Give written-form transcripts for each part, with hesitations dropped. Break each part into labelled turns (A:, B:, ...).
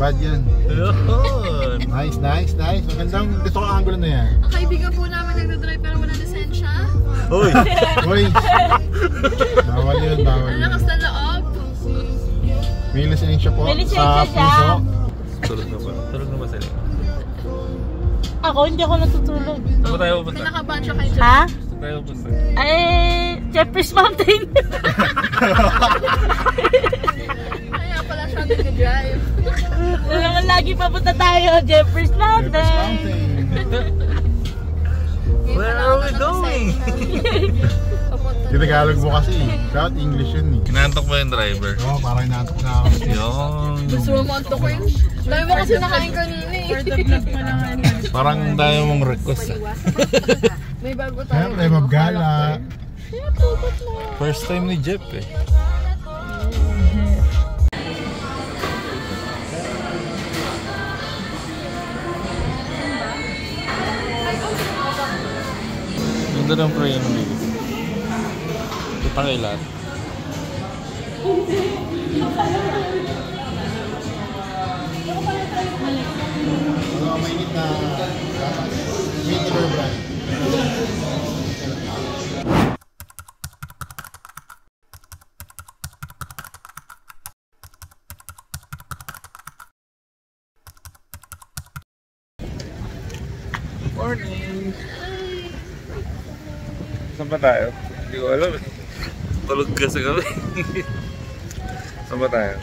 A: bad yan. Nice, nice, nice. Magandang dito ang angulo na yan.
B: Ang kaibigan po namin nagdadrive pero wala lisensya.
A: Uy! Uy! Bawal yun, bawal yun.
B: Ang lakas na loob.
A: May lisensya po
C: May lisensya
A: sa
C: siya.
A: puso.
D: Tulog na ba? Tulog na ba sila?
C: Ako, hindi ako natutulog.
D: Saan ba tayo pupunta?
B: Pinakaban siya kay John.
C: Ha?
D: Saan tayo pupunta?
C: Ay, Jeffries Mountain.
B: Kaya pala siya nag-drive.
C: Naman lagi papunta tayo, Jeffries Mountain.
D: Where are we going?
A: Tinagalog mo kasi. Dapat English yun eh.
D: Kinantok ba yung driver?
A: Oo, parang inaantok na ako.
D: Yun.
B: Gusto mo mantok ko yun? Dami mo kasi nakain kanina eh. For the vlog pa lang.
D: Parang tayo mong request ah.
B: May bago tayo.
A: Siyempre, mabgala.
D: First time ni Jeff eh. Ganda ng prayer ng video. Kita kayo lahat.
A: Mainit na Winter brand.
D: Morning! Saan ba tayo? Hindi ko alam eh. Tulog kasi kami. Saan ba tayo?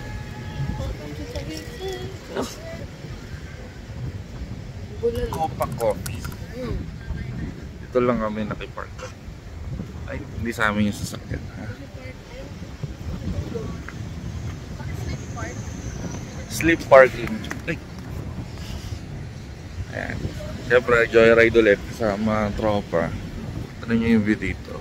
D: Copa Coffee. Dito lang kami nakipark. Ay, hindi sa amin yung sasakyan. Sleep parking. Ay. Ayan. Siyempre, joyride ulit sa mga tropa. Ano nyo yung view dito?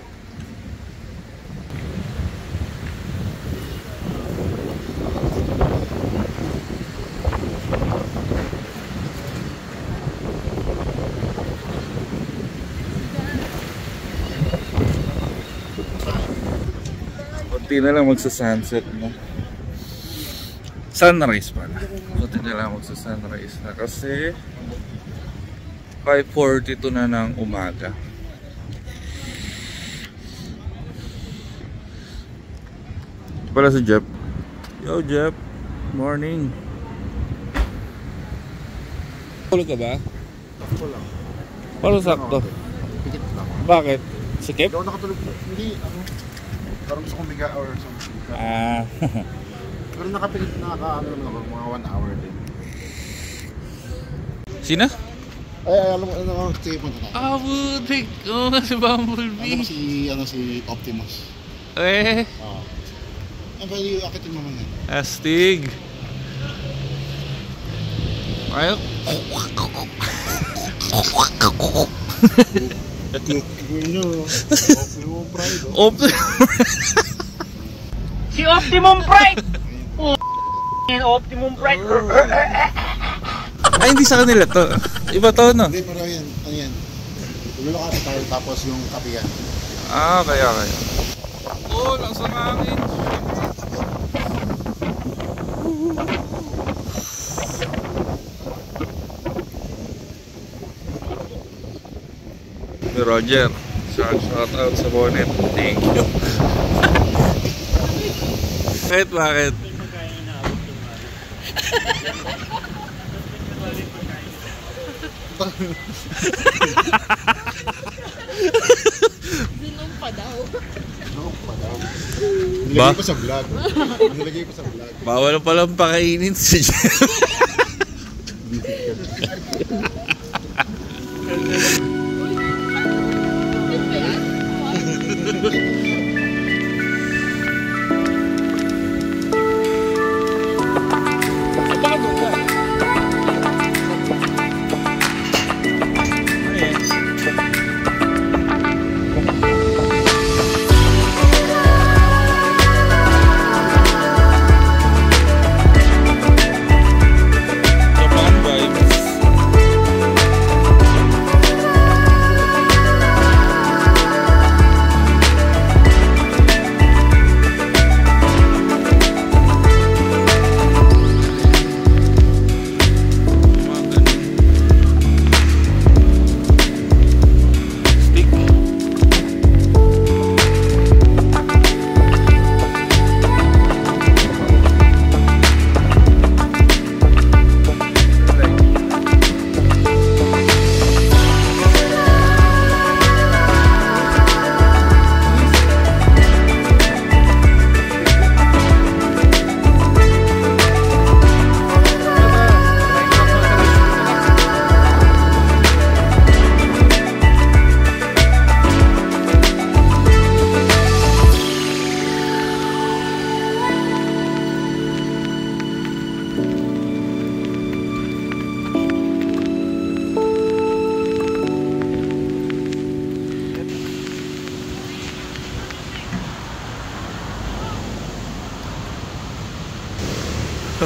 D: Kunti na lang magsa-sunset na. Sunrise pala. Kunti na lang magsa-sunrise na kasi 5:42 na ng umaga. Pala si Jeff. Yo Jeff, morning. Tulog ka ba?
A: Wala.
D: Parang sakto.
A: Pikit lang.
D: Bakit? Sikip?
A: Hindi ako nakatulog. Hindi, ano. Parang gusto kong biga or something.
D: Ah.
A: Pero nakapikit na ano naman ako, mga 1 hour din.
D: Sino?
A: Ay, alam mo, ano, sige punta tayo.
D: Ah, butik! Oo nga si Bumblebee.
A: Si Optimus.
D: Eh,
A: Oo. Ang pwede yung akitin mo man yan.
D: astig. Ayaw.
A: Optimum Pride.
C: Si Optimum Pride. Optimum Pride.
D: Ay, hindi sa kanila to. Iba to, no?
A: Hindi, pero yan, ano yan. Tulilo ka tayo tapos yung kape yan.
D: Ah, kaya. Oh, lakas ang hangin. Roger, shout out sa bonnet. Thank you. Bakit?
B: Zinom pa daw.
A: Nilagay ko sa vlog.
D: Bawal palang pakainin si Jeff.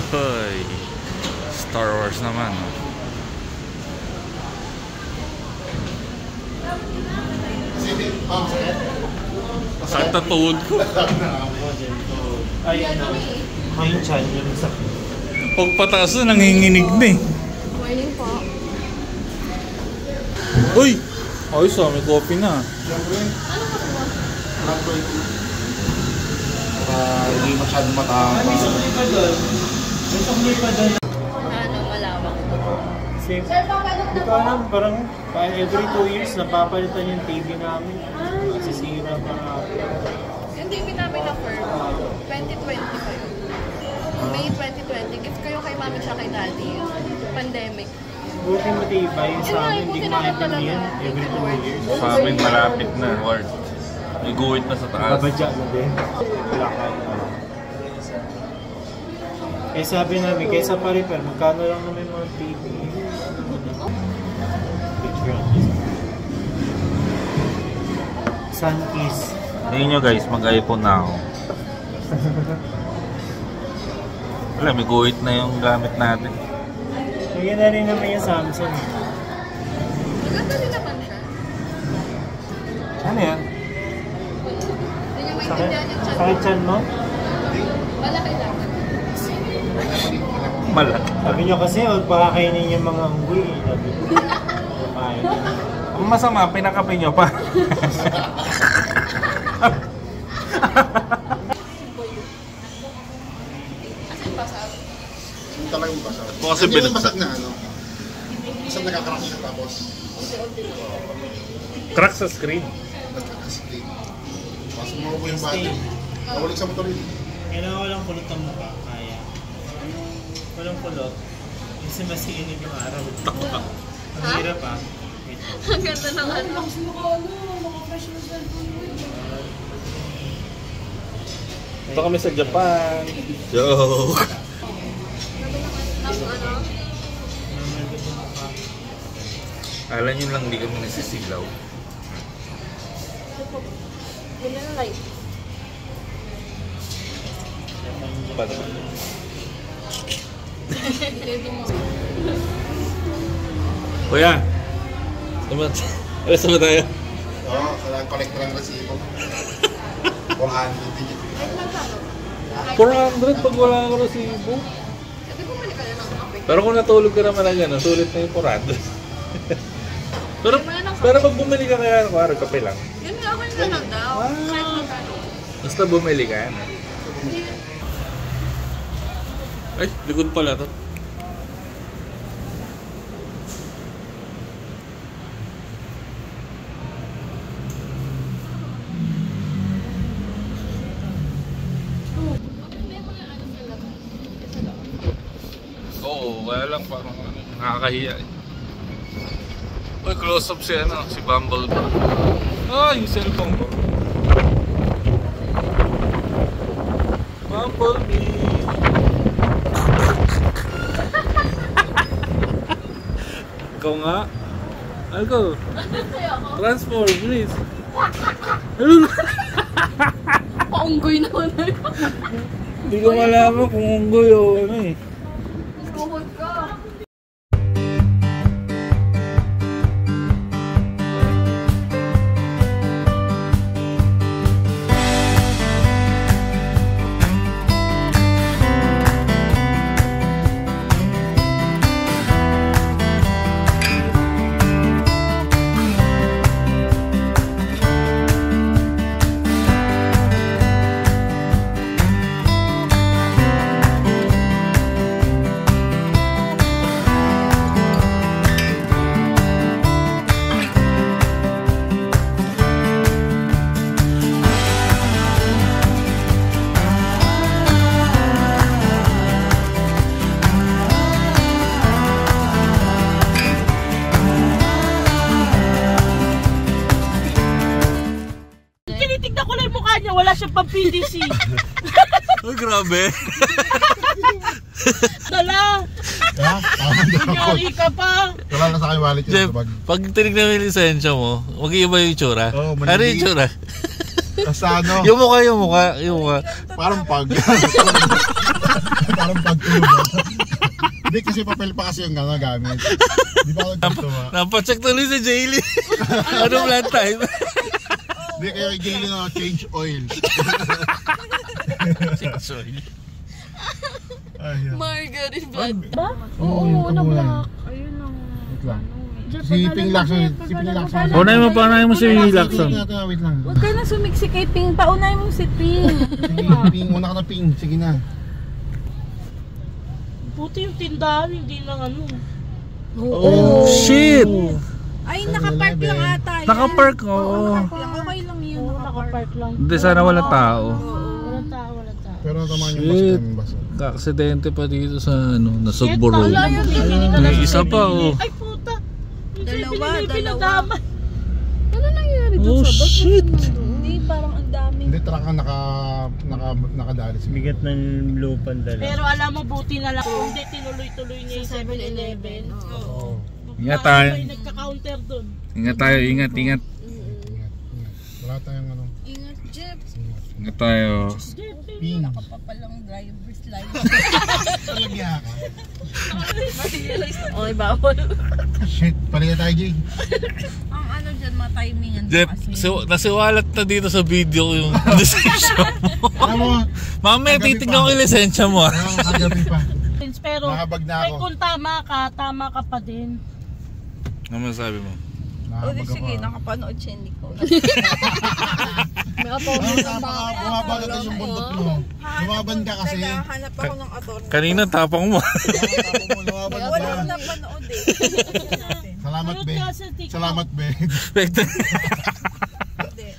D: Hoy, Star Wars naman. Sakit na tuhod ko.
E: Ay, ano? Main chan yung sa...
D: Pagpataas na, nanginginig na eh.
B: Morning po.
D: Uy! Ayos ah, may coffee na.
A: Siyempre. Black 20. Para hindi masyadong matama.
E: May sukli pa doon. May sukli pa doon.
B: Ano, malawak.
E: Same. Hindi ko alam, parang every 2 years napapalitan yung TV namin. Sisira pa nga.
B: Yung TV namin na firm, 2020 pa yun. May 2020, gift ko yung kay mami siya kay daddy. Pandemic.
E: Buti matibay sa amin, hindi ko maintindihan every 2 years.
D: Sa amin malapit na, Ward. May guhit na sa taas.
E: Babadya na din. Wala ka. Eh sabi namin, kaysa pa-repair, magkano lang naman mga TV? Sunkiss.
D: Tingin nyo guys, mag-iPhone na ako. Wala, may guhit na yung gamit natin.
E: Nagyan na rin naman yung Samsung.
B: Maganda din naman siya.
D: Ano yan?
B: Hindi niya
E: Sakit,
B: maintindihan yung chan.
E: sakit chan mo?
B: Malaki lang.
D: Malaki.
E: Sabi nyo kasi, huwag pakakainin yung mga unggoy. Sabi ko. Kain.
D: Ang masama, pinakape nyo pa.
A: Yung talagang basag.
D: O, kasi
A: Hindi mo
D: binagsak.
A: basag na ano. Isang nagkakarack siya tapos
D: Crack sa screen.
A: nagkakaskate. Tapos mo yung bata. Nawalik sa motor yun.
E: Kailangan walang kulot ang mukha. Kaya. Walang kulot. Kasi masiinit yung araw. Ang hirap ah. Wait.
B: Ang ganda ng ano.
D: Ito kami sa Japan. Joke.
B: Ang ano.
D: Alam nyo lang, hindi kami nasisilaw.
B: Yun na light.
D: Paano? Kuya! Alas na ba tayo?
A: Oo, kailangan collect lang resibo. 400 din yun.
D: 400 pag wala kang resibo.
B: Kasi bumalik ka na ng kape.
D: Pero kung natulog ka naman na gano'n, sulit na yung 400. pero pag bumili ka kaya, kuwari kape lang.
B: Yun nga, okay na lang daw. Kahit magkano.
D: Basta bumili ka, ano? Ay, likod pala to. Oo, kaya lang parang nakakahiya eh. Uy, close up si ano, si Bumblebee. Ah, yung cellphone ko. Bumblebee. Ikaw nga. Algo. Transform, please.
B: Paunggoy naman na yun.
D: Hindi ko malaman kung unggoy o ano eh.
B: Tuhod ka.
C: Tinitignan ko lang yung mukha niya, wala siyang pang-PDC.
D: Uy, grabe.
C: Dala!
A: Ha?
C: Kunyari ka pa!
A: Wala na sa akin wallet yun.
D: Jeff,
A: Sabag.
D: pag tinignan mo yung lisensya mo, mag-iiba yung itsura.
A: Oo,
D: Ano
A: manindi.
D: yung itsura?
A: Basta ano,
D: Yung mukha.
A: parang pag. Parang pagtulog. Hindi kasi papel pa kasi yung gamit. Di ba ako nagtutuwa?
D: Napacheck tuloy si Jaylee. Ano flat time?
A: Hindi kayo kay Jaylee na change oil.
D: Sorry.
A: Ayun.
B: Margarine blood.
C: Ba?
A: Oo,
C: na-block. Ayun lang.
A: Wait lang. Si Ping Lacson. Si Ping Lacson.
D: Unahin mo si Lacson.
A: Wait lang.
C: Huwag ka na sumiksi kay Ping. Paunahin mo si Ping.
A: Sige, Ping. Una ka na Ping. Sige na.
C: Buti yung tindahan, hindi lang ano.
D: Oh, shit!
C: Ay, nakapark lang ata yan.
D: Nakapark, oo.
C: Okay lang yun. Oo, nakapark lang.
D: Hindi, sana walang tao.
C: Walang tao.
A: Pero natamaan yung
D: Shit.
A: baso.
D: Kaksidente pa dito sa ano, Nasugbo Road.
C: Wala yun, bibili ka
D: May
C: lang
D: isa
C: sa
D: pa, oh.
C: Ay, puta.
B: Dalawa.
C: Ano nangyari
D: Oh, shit!
C: Hindi, parang ang dami.
A: Hindi, truck ang nakadali.
E: Bigat ng lupan dala.
C: Pero alam mo, buti na lang. Hindi, tinuloy-tuloy niya yung 7-Eleven.
A: Oo.
D: Ingat tayo.
C: May nagka-counter dun.
D: Ingat tayo, ingat.
A: Ingat. Wala tayong ano.
B: Ingat, Jeff.
D: Ingat tayo.
A: Ping.
B: Papalang driver's license.
A: Talagya ka.
C: Okay, bawal.
A: Shit. Palinga tayo, Jay.
B: Ang ano dyan, mga timingan
D: Jeff, nasiwalat na dito sa video yung lisensya mo.
A: Alam mo,
D: Mamaya titignan ko yung lisensya mo.
A: kagabi pa.
C: Pero
A: Nakabag na ako.
C: kung tama ka pa din.
D: Ano masabi mo?
A: Nakabag ako.
B: Sige, nakapanood siya ni ko.
A: Bumaba na tayo yung bundok mo. Lumaban ka kasi.
B: Hanap ako ng attorney.
D: Kanina tapang mo.
A: Lumaban
B: Wala ko
A: ka.
B: napanood eh.
A: Salamat,
C: Ano
A: be.
C: ka sa TikTok?
A: Salamat, be.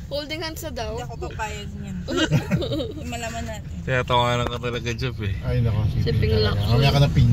B: Holding hands na daw. Hindi ako papayag niyan. Malaman natin.
D: Kaya tawanan ka talaga, Jeff eh.
A: Ay, nako.
B: Si Ping lang.
A: Mamaya ka na, Ping.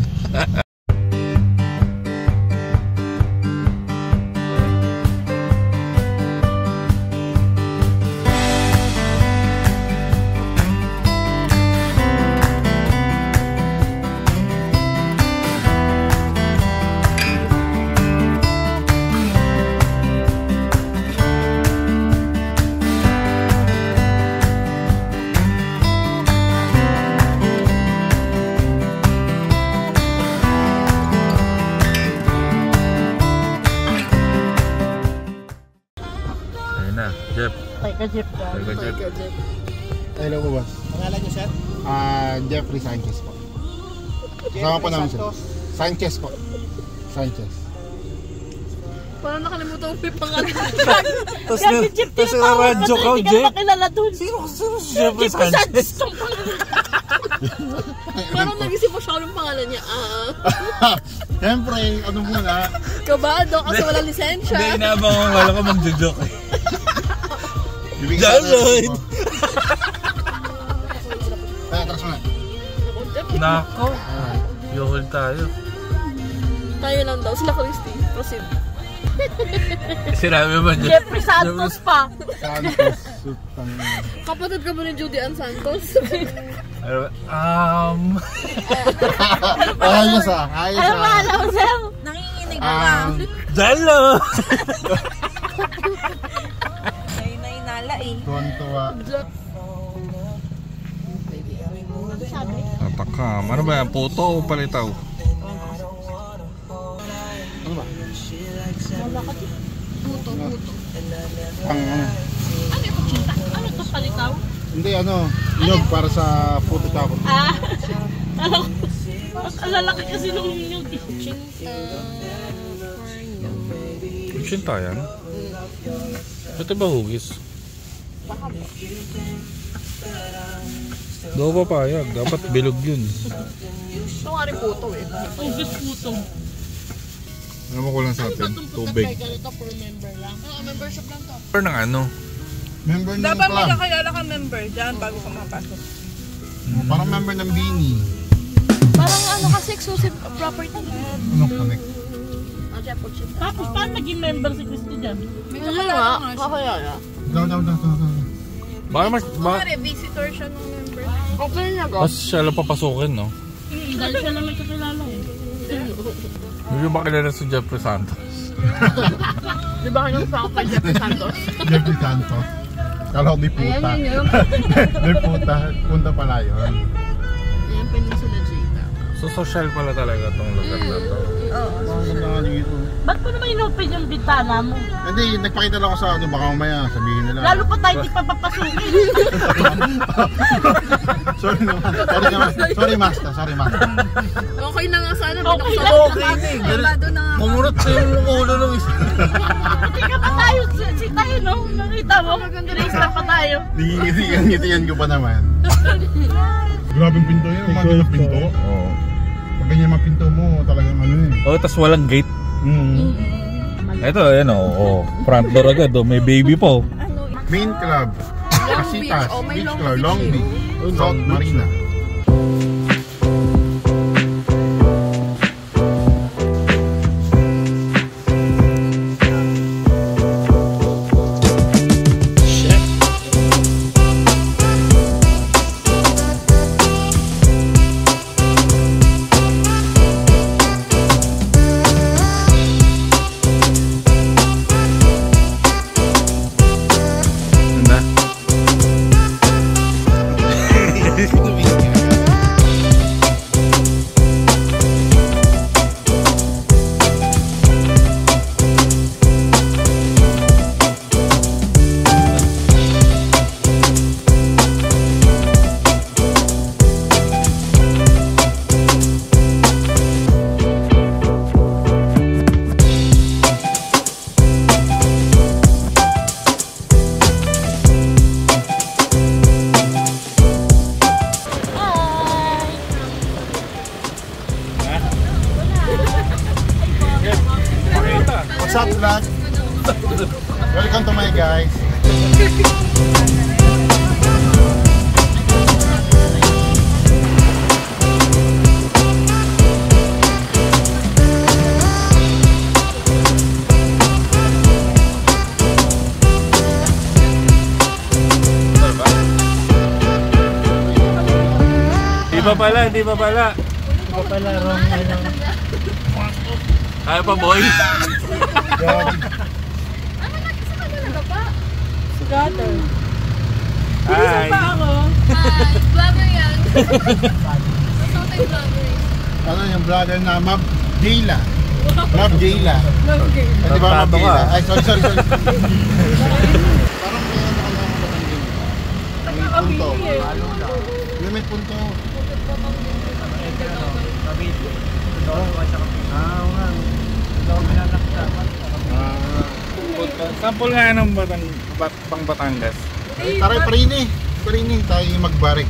D: Ayun na, Jeff.
C: Tay ka, Jeff.
D: Ayun ka, Jeff.
A: Hello po, boss.
E: Pangalan niyo, sir?
A: Jeffrey Sanchez po. Kasama po namin siya. Sanchez po. Sanchez.
B: Parang nakalimutan ko yung pangalan.
D: Tapos
C: Kasi Jeff, tinatawag
D: radyo ka,
C: Hindi ka
D: Jeff.
C: makilala dun.
D: Sino si Jeffrey Sanchez?
B: Parang nag-isip mo siya ng pangalan niya.
A: Siyempre, ano muna.
B: Kabado kasi wala lisensya.
D: Hindi, inaabang ko. Wala ka mag-joke eh.
A: Bibigyan
D: John
A: natin
D: Lloyd!
A: ito. Kaya, atras mo na.
D: Nako. Yohol tayo.
B: Tayo lang daw. Sila Christy. Proceed.
D: Sinabi ba niya?
C: Jeffrey Santos pa.
A: Santos. Sutang.
B: Kapatid ka ba ni Judy Ann Santos?
A: Ayos ah. Ayos
C: Ano
A: ah.
C: ba alam mo, sir?
B: Nanginginig ka.
D: Jalo!
B: Ay, nainala eh.
A: Tuwan-tuwa.
D: Tatakam. Ano ba yan? Puto o palitaw?
A: Ano ba?
B: Puto.
A: Ang ano?
C: Ano yung kuchinta? Ano ito, palitaw?
A: Hindi ano. Nyog para sa puto tapo.
C: Ano? Ang lalaki kasi nung yung
D: Kuchinta yan? Ito ba hugis? Daw pa payag. Dapat bilog yun.
B: Ito nga rin puto eh.
C: Hugis puto.
A: Ano mo kulang sa atin? Tubig.
C: Ganito for member lang.
B: Oo, membership lang to.
D: Or ng ano?
A: Member ng
B: Dapat may
A: club.
B: kakilala ka member dyan bago ka makapasok.
A: Parang member ng Bini.
B: Parang ano kasi exclusive property.
A: Ano connect?
C: Tapos paano naging member si Christy dyan?
B: May kakilala nga. Kakilala.
A: Daw.
D: Baka mas...
B: Kumari, visitor siya ng member. Okay na go.
D: Mas siya lang papasukin, no?
C: Dahil siya lang may kakilala eh.
D: Hindi ba kilala si Jeffrey Santos?
B: Di ba kayo sa kay Jeffrey Santos?
A: Jeffrey Santos. Kala ko di puta.
B: Ayan yun.
A: Di puta. Punta pala yun.
B: Ayan, Peninsula J.
D: So social pala talaga tong lugar na to.
C: Ba't mo naman inopen yung bintana mo?
A: Hindi, nagpakita lang ako sa baka mamaya sabihin nila.
C: Lalo pa tayo di pa papasukin.
A: Sorry naman. Sorry master.
B: Okay na nga sana.
C: Okay lang.
B: Kabado na nga.
D: Mamurot sa yung ulo ng isa.
C: Hindi ka pa tayo. Si tayo, no? Nakita mo? Tirista pa tayo.
A: Ngitiyan ko pa naman. Grabing pinto yan. Maganda pinto. Oo. Pag ganyan mga pinto mo, talagang ano eh.
D: Oh, tas walang gate. Ito, ayan o. Front door agad. May baby po.
A: Main Club. Casitas. Beach Club. Long Beach. South Marina. What's up, vlog? Welcome to my guys.
D: Di pa pala.
E: Wrong ano.
D: Kaya pa, boy.
C: Scatter.
D: Hi.
B: Vlogger yan. Masotay vlogger.
A: Ano yung vlogger na Mab Jayla? Mab Jayla. Di ba Mab
D: Tato ka.
A: Jayla? Ay, sorry. Parang may ano ka lang May punto. May punto.
D: Sample nga ng pang Batangas.
A: Tara, parini tayo magbarik.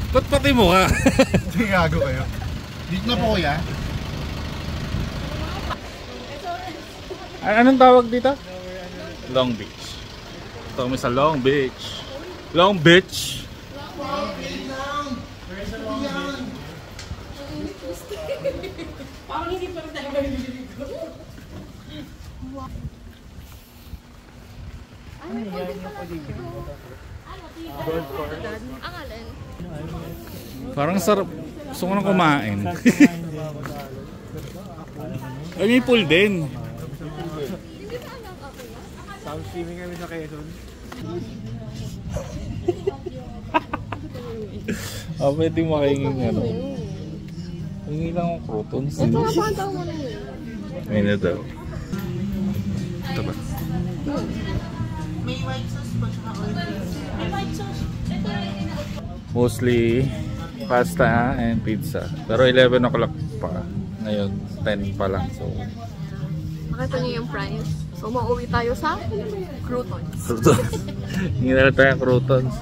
D: Ba't pati mo ka?
A: Hindi gago kayo. Dito na po kuya.
D: Anong tawag dito? Long Beach. Ito kami sa Long Beach. Long Beach.
C: Parang hindi pa rin tayo maliligo.
B: Ang alin?
D: Parang sarap. Gusto ko nang kumain. Ay, may pool din.
E: Sound streaming kami sa Quezon.
D: Pwede makingin ano. Hingi lang ang croutons. May na daw. Ito ba?
C: May white sauce ba? May white sauce.
D: Mostly pasta and pizza. Pero 11 o'clock pa. Ngayon 10 pa lang. So
B: Makita niyo yung price. So, mauwi tayo sa croutons.
D: croutons. Hingi na lang tayo ang croutons.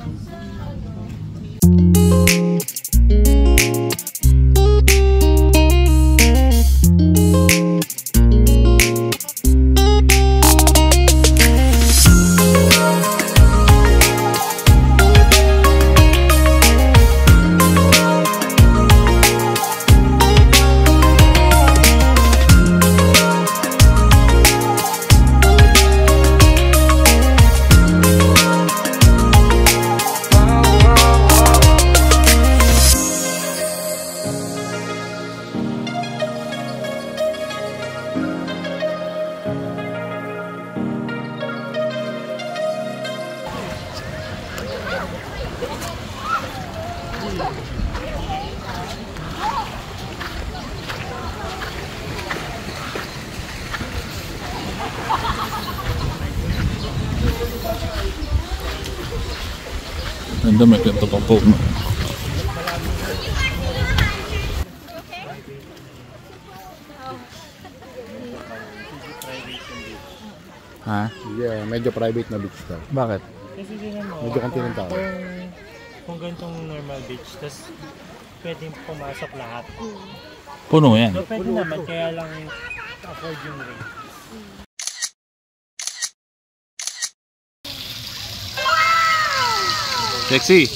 D: Ganda, may ganito pang po. Ha?
A: Yeah, medyo private na beach daw.
D: Bakit?
E: Kasi tingnan mo,
A: Medyo konti ng tao.
E: kung ganitong normal beach, tas pwedeng pumasok lahat.
D: Puno yan.
E: So pwede naman, kaya lang afford yung rate.
D: Sexy!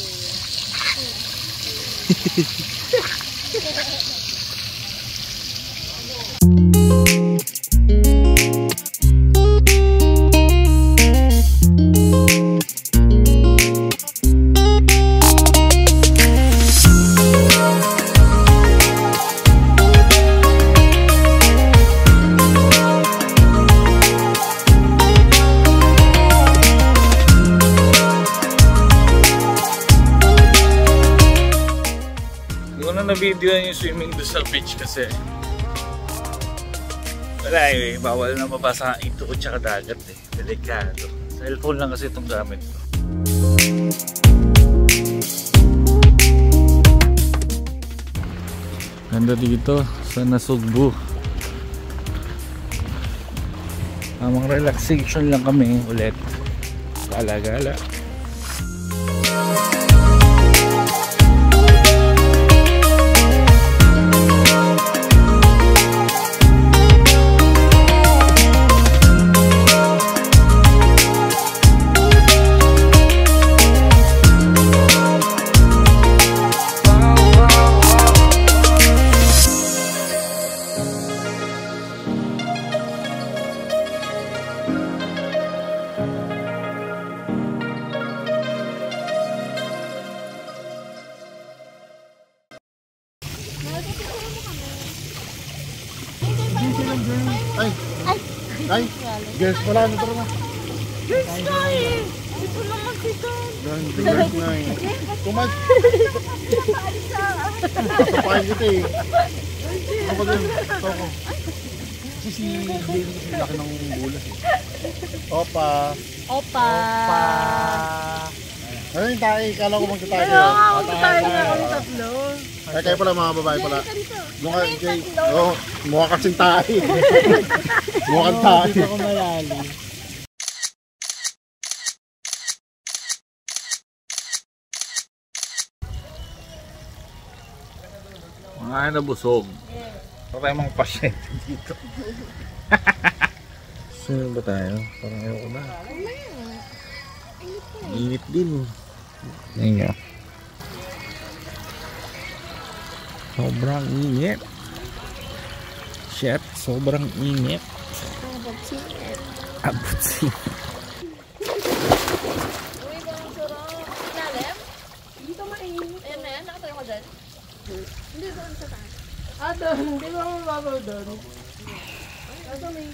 D: Na-video yung swimming doon sa beach kasi wala eh, bawal na mabasa ang ito ko tsaka dagat eh, delikado. Cellphone lang kasi itong gamit ko. Ganda dito sa Nasugbu. Tamang relaxation lang kami ulit, gala-gala.
A: Ay, girls pala, ano tara na?
C: Girls na eh! Ito naman dito.
A: Girls na eh. Kumas! Sapahin kita eh. Ako din, ako. Si Jamie kasi laki ng bulas eh. Opa!
C: Opa!
A: Ano yung tayo? Kala ko magtatay
C: Ano
A: kayo.
C: nga, tayo na kami tatlo.
A: Ay, kayo pala mga babae pala. Doon ka, Jay. Oo, mukha kasing tayo. Mukha kang tayo.
E: Dito ako malalim.
D: Mga nabusog. Parang mga pasyente dito. Sino ba tayo? Parang ayoko na. Init din. Ayun nga. Sobrang init. Shit, sobrang init. Abot-singit.
B: Uy, parang sarap. Ilalim? Dito mainit. Ayan na yan, nakatayo ko dyan. Hindi doon sa taas.
C: Ah, doon. Hindi ba ako mababaw doon?
B: Ito may...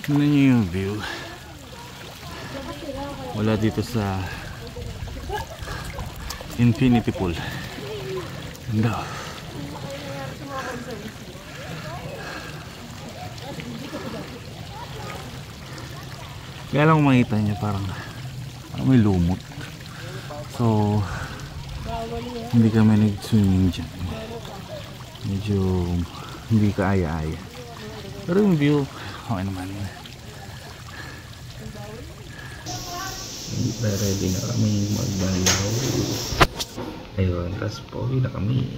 D: Tingnan nyo yung view. Wala dito sa Infinity Pool. Ganda. Kaya lang makita nyo parang may lumot. So hindi kami nag-swimming dyan. Medyo hindi ka aya-aya. Pero yung view okay naman. Ready na kami magbalaw. Ayun, tapos pauwi na kami.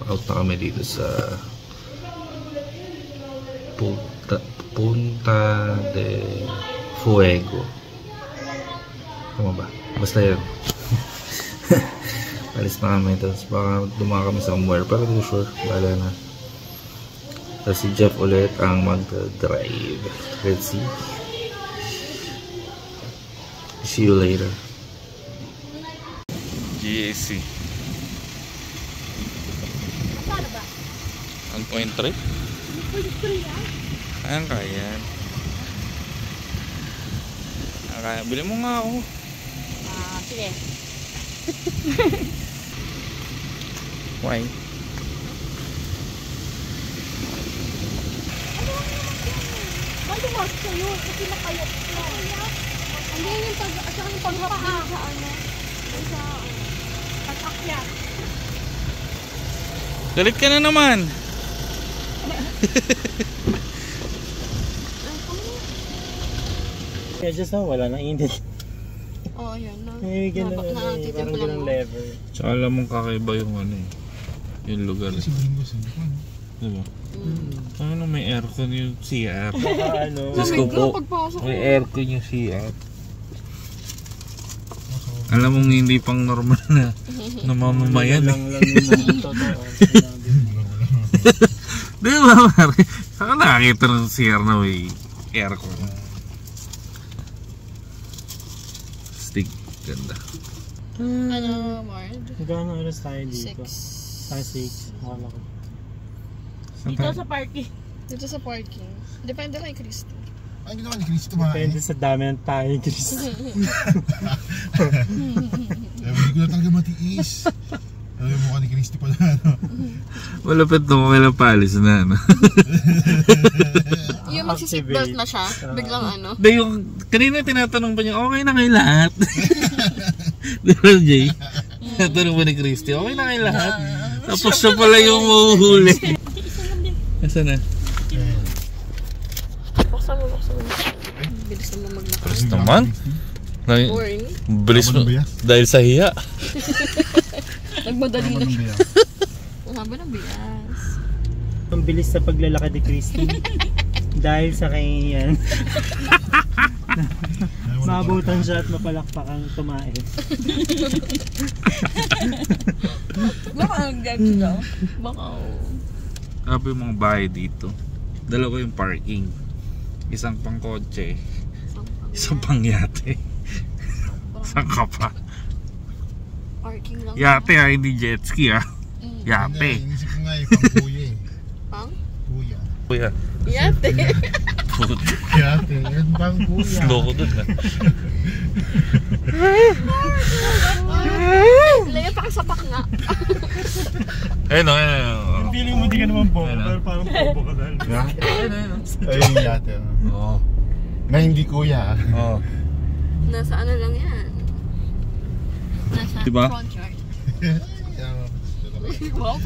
D: Out na kami dito sa Punta de Fuego. Tama ba? Basta yun. Alis na kami, tapos baka dumaan kami somewhere, pero hindi sure, bahala na. Tapos si Jeff ulit ang mag-drive. Let's see. See you later. GAC 1.3? Ayan kaya. Kaya, bili mo nga ako.
C: Ah, sige.
D: Why?
C: Ay, lumasok sa'yo. Kasi nakayok na.
B: Hindi yung paghapin sa ano. Sa
C: Pag-akyat.
D: Galit ka na naman.
E: Kaya just wala na init.
B: Oo, yun.
E: Ganun parang ganun lever.
D: Tsaka alam mong kakaiba yung ano eh. Yung lugar.
A: Kasi Bringos, hindi ko ano.
D: Diba? Ano may aircon yung CR?
E: Baka ano.
D: Diyos ko po, may aircon yung CR. Alam mong hindi pang normal na namamamayan eh.
E: Lang yung totoo.
D: Di ba, Mari? Saka nakakita ng CR na may aircon. Stick, ganda.
B: Ano, Mard?
E: Gano'ng oras tayo dito?
B: 6.
E: 6. Akala ko.
C: Dito sa parking.
B: Dito sa parking. Depende kay Christy.
A: Ay, ginawa ni Chris tumahin.
E: Depende sa dami ng tayo, Chris.
A: Hindi ko na talaga matiis. Alam mo mukha ni Christy pala, ano?
D: Malapit na kailang palis na, ano?
B: Yung magsi-seatbelt na siya, biglang ano.
D: Hindi, yung kanina tinatanong pa niya, okay na kayo lahat? Di ba, Jay? Tinatanong pa ni Christy, okay na kayo lahat? Tapos siya pala yung mahuhuli. Nasaan na?
B: Buksan mo. Bilis naman maglakad.
D: Bilis naman.
B: Boring.
D: Bilis mo. Dahil sa hiya.
B: Nagmadali na siya. Ang haba ng bilas.
E: Ang bilis sa paglalakad ni Christy. Dahil sa kanya yan. Mabutan siya at mapalakpakang tumae.
B: Baka ang gagawin daw. Baka
D: Sabi yung mga bahay dito. Dalawa yung parking. Isang pang kotse. Isang pang yate. Saan ka pa?
B: parking lang.
D: Yate ha, hindi jet ski ha. Yate.
A: Inisip ko nga eh, pang kuya eh.
B: Pang?
A: Kuya.
D: Kuya.
B: Yate.
A: Yate, yan pang kuya.
D: Slow ko dun ha.
B: Laya pa kasapak nga.
D: Ayun o, ayun o.
E: Feeling mo di ka naman bobo, pero parang bobo ka dahil.
A: Ayun yate.
D: Oo.
A: Na hindi kuya.
D: Oo.
B: Nasa ano lang yan. Nasa
D: Diba?
B: front yard. Wow,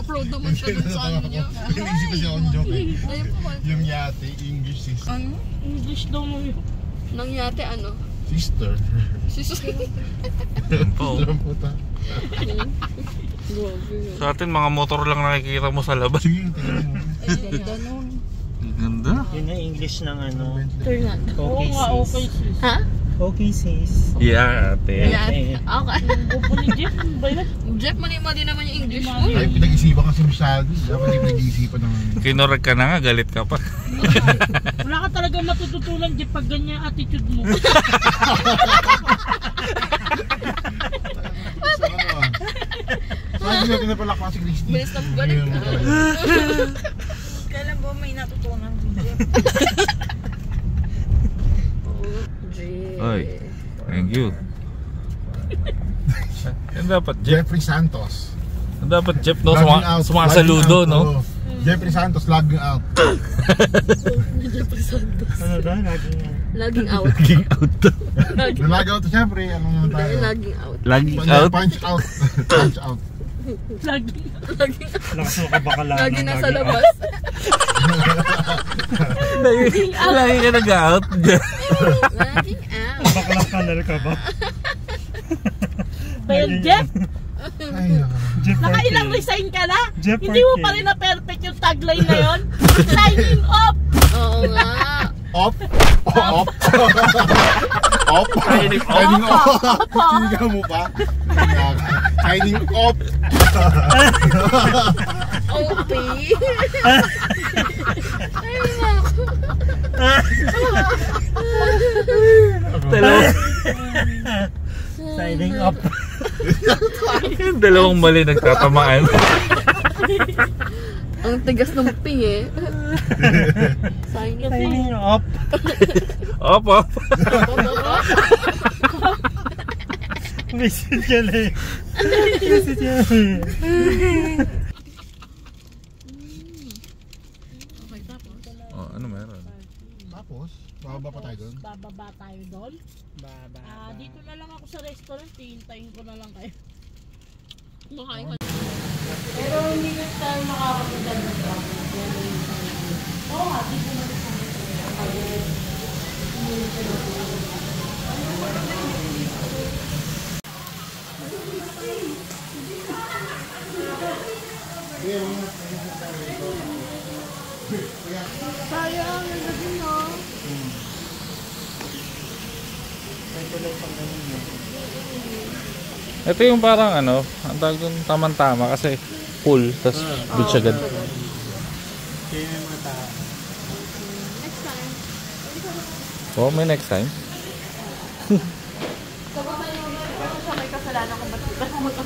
B: proud naman siya dun sa ano niya.
A: Inisip ko siya on joke eh.
B: Ayun po.
A: Yung yate, English sister.
B: Ano?
C: English daw mo yun.
B: Nang yate ano?
A: Sister.
B: Sisus.
D: Ayun po.
A: Sister ang puta.
D: Sa atin mga motor lang nakikita mo sa labas.
A: Sige, tingnan mo.
D: Ang ganda.
E: Yun ang English ng ano.
B: Turn
C: Oo
E: Okay
C: nga, okay
E: sis.
C: sis.
B: Ha?
E: Okay sis.
D: Yate.
B: Yate. Okay.
C: Bupo ni Jeff, ano ba yun?
B: Jeff, mali naman yung English mo.
A: Ay, pinag-isipan kasi masyado. Dapat hindi pinag-isipan ng...
D: Kinorek ka na nga, galit ka pa.
C: Wala ka talaga matututunan Jeff pag ganyan attitude mo.
A: Sa ano ah. Saan hindi natin napalakpan si Christy?
B: Bilis na balik.
C: Kailan ba may natutunan si Jeff?
D: Oy, thank you. Yan dapat Jeff.
A: Jeffrey Santos.
D: Yan dapat Jeff, no?
A: Logging out.
D: Sumasaludo,
A: Logging
D: no?
A: out, oo. Jeffrey Santos, logging out.
E: Ano ba? Laging
B: Laging out.
D: Laging out.
A: Nalog out siyempre. Ano naman tayo?
B: Laging out.
D: Laging out.
A: Punch out. Punch out.
C: Lagi.
B: Laging
E: lakas mo ka baka lang.
B: Lagi nasa labas.
D: Lagi ka nag-out.
B: Laging out.
E: Baka lang kanal ka ba?
C: Pero Jeff,
A: Ay, nako.
E: Jeff
C: nakailang
E: Parker.
C: resign ka na?
E: Jeff
C: Hindi mo
E: Parker.
C: pa rin na-perfect yung tagline na yun? Signing off!
B: Oo nga.
A: Op. Op. Op.
D: Signing off.
A: Signing off. Sinigaw mo pa? Signing off.
B: OP. Ay, nako.
E: Signing up.
D: Yung dalawang mali nagtatamaan.
B: Ang tigas ng ping eh. Signing
E: Signing up.
D: Opo.
E: Visit ka lang. Visit ka lang.
B: Okay, tapos.
D: Oh, ano meron?
C: Dito na lang ako sa restaurant, hihintayin ko na lang kayo.
B: Makain ka.
C: Pero hindi na tayo makakapunta dito. Oo nga, dito na sa sayang, nagdating no?
D: Ito yung parang ano, ang tawag yung tamang-tama kasi full, tas beach agad.
E: Kaya may mga tao.
B: Next time.
D: Oh, may next time.
B: Sabahan yung pero siya may kasalanan kung ba't kita pumunta.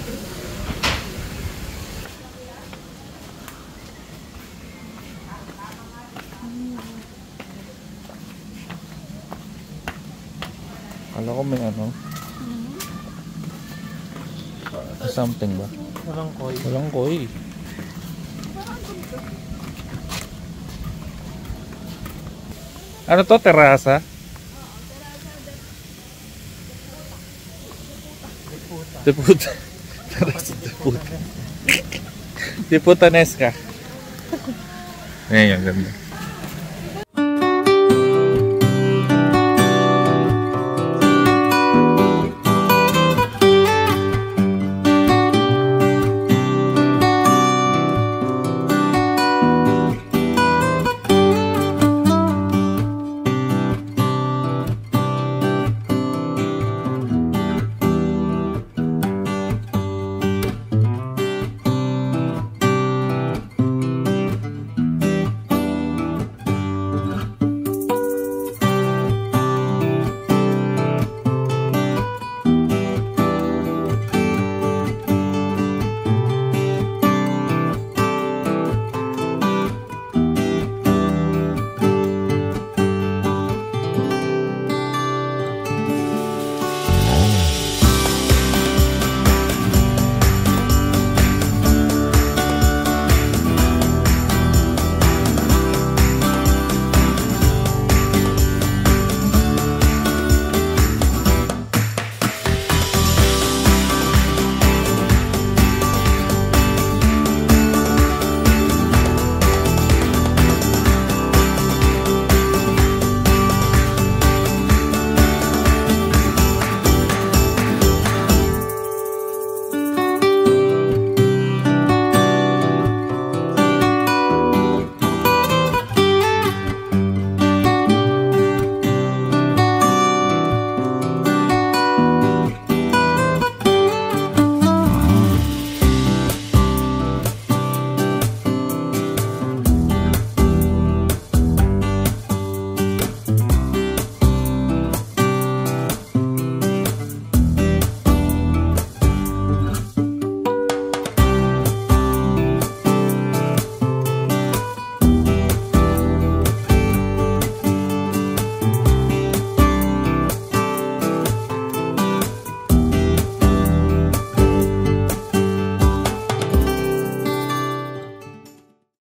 D: Kala ko may ano. Something ba?
E: Walang koi.
D: Walang koi. Ano to? Terasa? Deputa. Terasa deputa. Deputanesca. Ayan yung ganda.